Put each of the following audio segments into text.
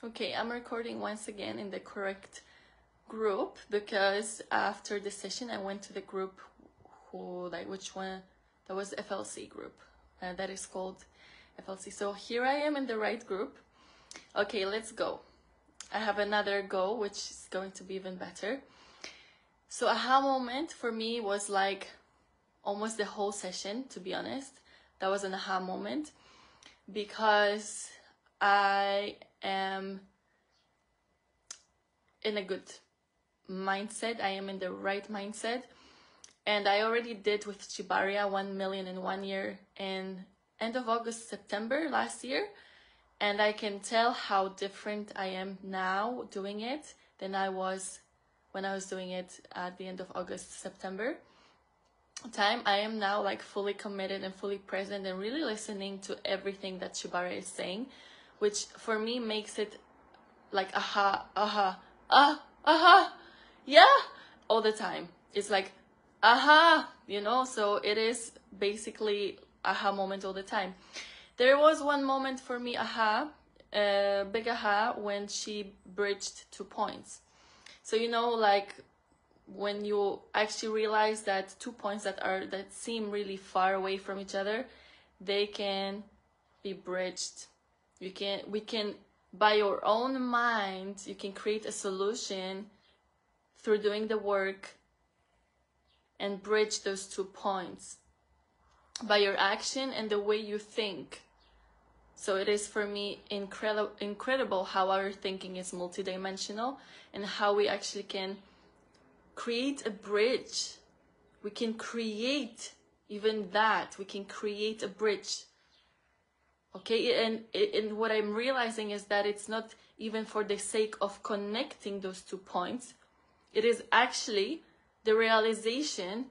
Okay, I'm recording once again in the correct group because after the session I went to the group which one, that was FLC group, that is called FLC. So here I am in the right group. Okay, let's go. I have another go, which is going to be even better. So aha moment for me was like almost the whole session, to be honest. That was an aha moment because I am in a good mindset. I am in the right mindset. And I already did with Chibaria 1 million in 1 year in end of August, September last year. And I can tell how different I am now doing it than I was when I was doing it at the end of August, September time. I am now like fully committed and fully present and really listening to everything that Chibaria is saying, which for me makes it like aha, yeah, all the time. It's like aha, you know, so it is basically aha moment all the time. There was one moment for me, big aha, when she bridged 2 points. So, you know, like when you actually realize that 2 points that seem really far away from each other, they can be bridged. We can, by your own mind, you can create a solution through doing the work and bridge those 2 points by your action and the way you think. So it is for me incredible how our thinking is multidimensional and how we actually can create a bridge. We can create even that. We can create a bridge. Okay, and what I'm realizing is that it's not even for the sake of connecting those 2 points. It is actually the realization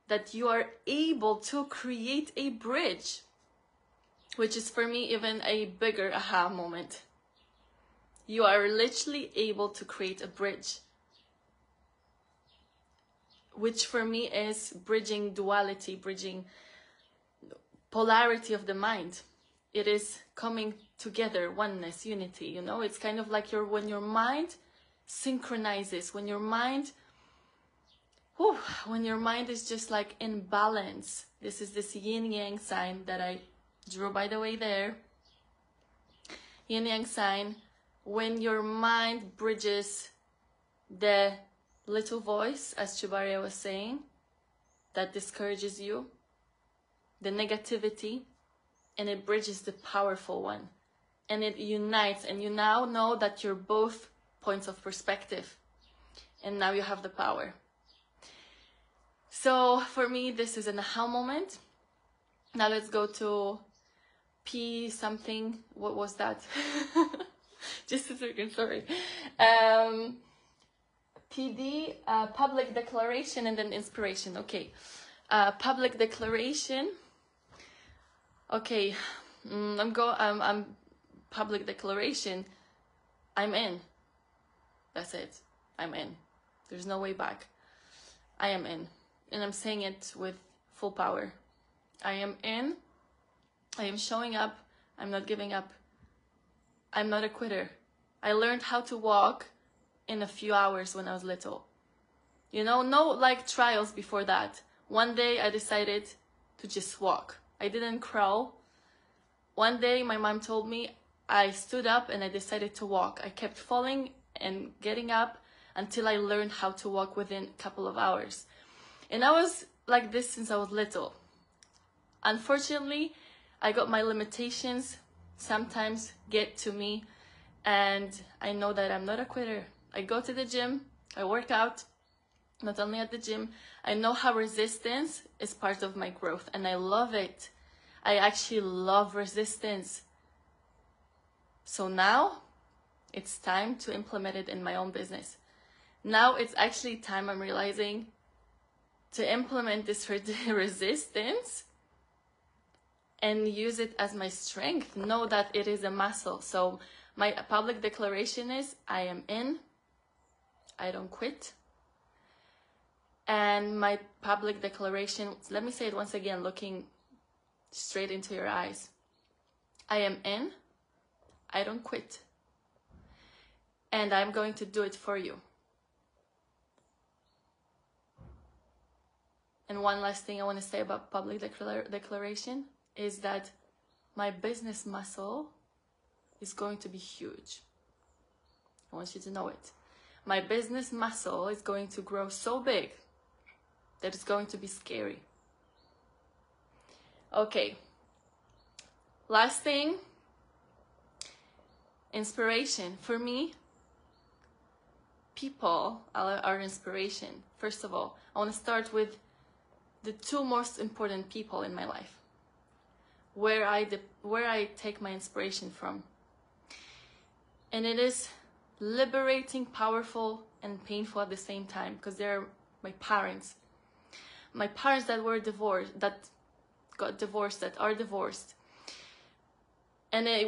that you are able to create a bridge, which is for me even a bigger aha moment. You are literally able to create a bridge, which for me is bridging duality, bridging polarity of the mind. It is coming together, oneness, unity, you know. It's kind of like when your mind synchronizes, when your mind is just like in balance. This is this yin yang sign that I drew, by the way, there. Yin yang sign. When your mind bridges the little voice, as Chibaria was saying, that discourages you, the negativity, and it bridges the powerful one, and it unites, and you now know that you're both points of perspective, and now you have the power. So for me, this is an aha moment. Now let's go to P something. What was that? Just a second, sorry. PD, public declaration, and then inspiration. Okay, public declaration. Okay, I'm public declaration. I'm in. That's it. I'm in. There's no way back. I am in, and I'm saying it with full power. I am in. I am showing up. I'm not giving up. I'm not a quitter. I learned how to walk in a few hours when I was little. You know, no like trials before that. One day I decided to just walk. I didn't crawl. One day my mom told me, I stood up and I decided to walk. I kept falling and getting up until I learned how to walk within a couple of hours. And I was like this since I was little. Unfortunately, I got my limitations sometimes get to me, and I know that I'm not a quitter. I go to the gym, I work out, not only at the gym. I know how resistance is part of my growth, and I love it. I actually love resistance. So now it's time to implement it in my own business. Now it's actually time, I'm realizing, to implement this resistance and use it as my strength. Know that it is a muscle. So my public declaration is, I am in, I don't quit. And my public declaration, let me say it once again, looking straight into your eyes. I am in, I don't quit. and I'm going to do it for you. And one last thing I want to say about public declaration is that my business muscle is going to be huge. I want you to know it. My business muscle is going to grow so big that it's going to be scary. Okay. Last thing, inspiration. For me, people are inspiration. First of all, I want to start with the two most important people in my life, where I take my inspiration from. And it is liberating, powerful, and painful at the same time, because they're my parents. My parents that were divorced, that got divorced, that are divorced. And they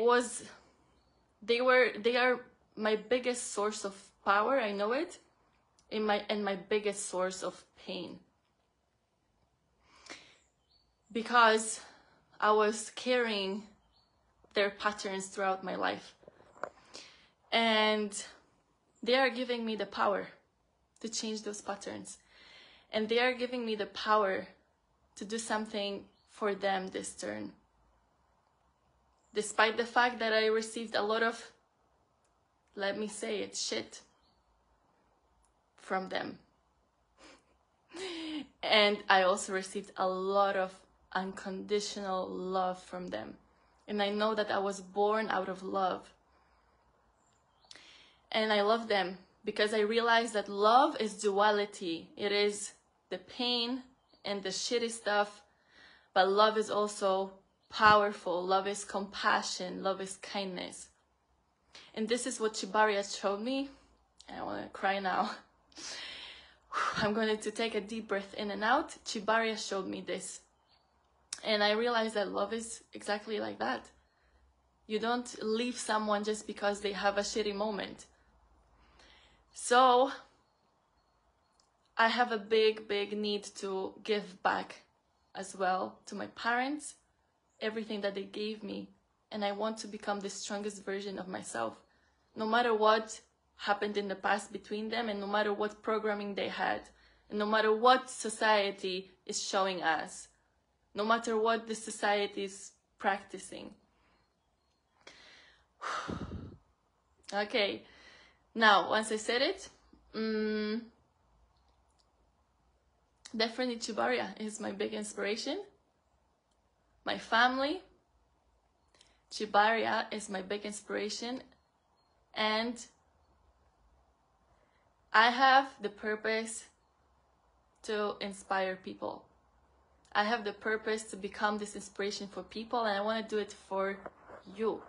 are my biggest source of power, I know it, and my biggest source of pain. Because I was carrying their patterns throughout my life. And they are giving me the power to change those patterns. And they are giving me the power to do something for them this turn. Despite the fact that I received a lot of, let me say it, shit from them. And I also received a lot of unconditional love from them. And I know that I was born out of love. And I love them because I realized that love is duality. It is the pain and the shitty stuff, but love is also powerful. Love is compassion. Love is kindness. And this is what Chibariya showed me. And I want to cry now. I'm going to take a deep breath in and out. Chibariya showed me this. And I realized that love is exactly like that. You don't leave someone just because they have a shitty moment. So I have a big need to give back as well to my parents, everything that they gave me. And I want to become the strongest version of myself. No matter what happened in the past between them, and no matter what programming they had, and no matter what society is showing us, no matter what the society is practicing. Okay, now once I said it, definitely Chibariya is my big inspiration. My family, Chibariya is my big inspiration, and I have the purpose to inspire people. I have the purpose to become this inspiration for people, and I want to do it for you.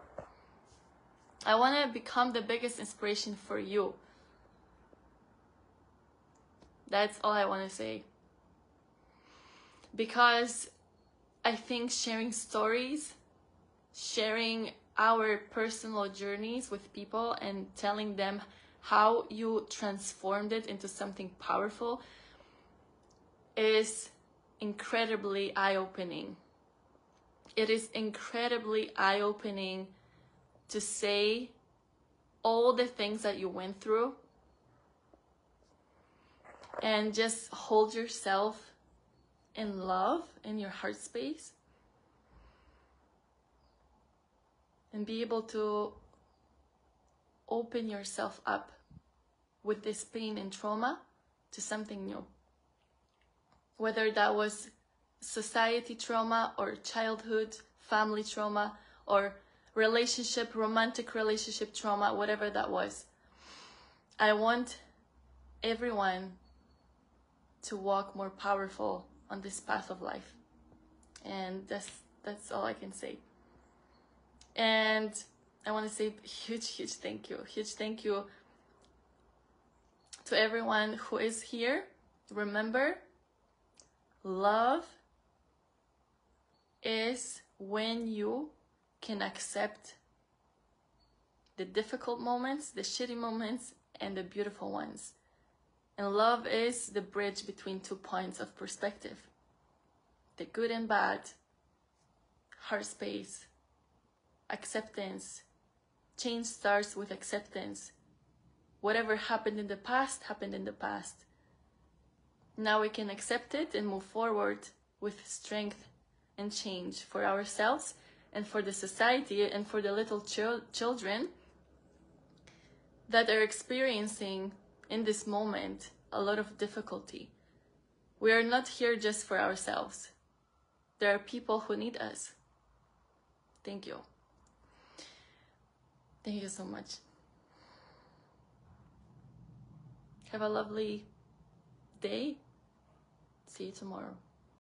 I want to become the biggest inspiration for you. That's all I want to say. Because I think sharing stories, sharing our personal journeys with people and telling them how you transformed it into something powerful is incredibly eye-opening. It is incredibly eye-opening to say all the things that you went through and just hold yourself in love in your heart space and be able to open yourself up with this pain and trauma to something new. Whether that was society trauma or childhood, family trauma, or romantic relationship trauma, whatever that was. I want everyone to walk more powerful on this path of life. And that's all I can say. And I want to say huge thank you. Huge thank you to everyone who is here. Remember, love is when you can accept the difficult moments, the shitty moments, and the beautiful ones. And love is the bridge between 2 points of perspective. The good and bad, heart space, acceptance. Change starts with acceptance. whatever happened in the past happened in the past. Now we can accept it and move forward with strength and change for ourselves and for the society and for the little children that are experiencing in this moment a lot of difficulty. We are not here just for ourselves. There are people who need us. Thank you. Thank you so much. Have a lovely day. See you tomorrow.